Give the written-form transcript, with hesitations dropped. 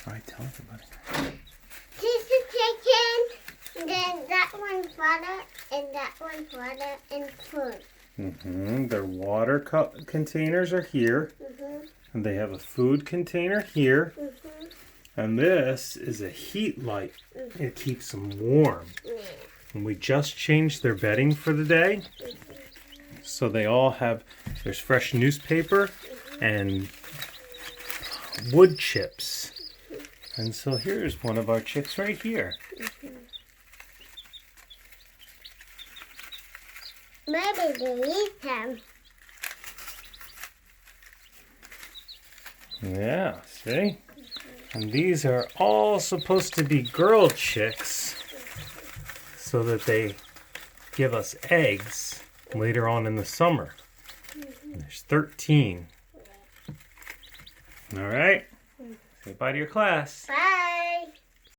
All right, tell everybody. This is chicken, and then that one's water, and that one's water and food. Their water containers are here. And they have a food container here. And this is a heat light. It keeps them warm. And we just changed their bedding for the day. So they all have, there's fresh newspaper and wood chips. And so here's one of our chicks right here. Maybe they eat them. Yeah, see? And these are all supposed to be girl chicks so that they give us eggs later on in the summer. There's 13. All right. Say bye to your class. Bye.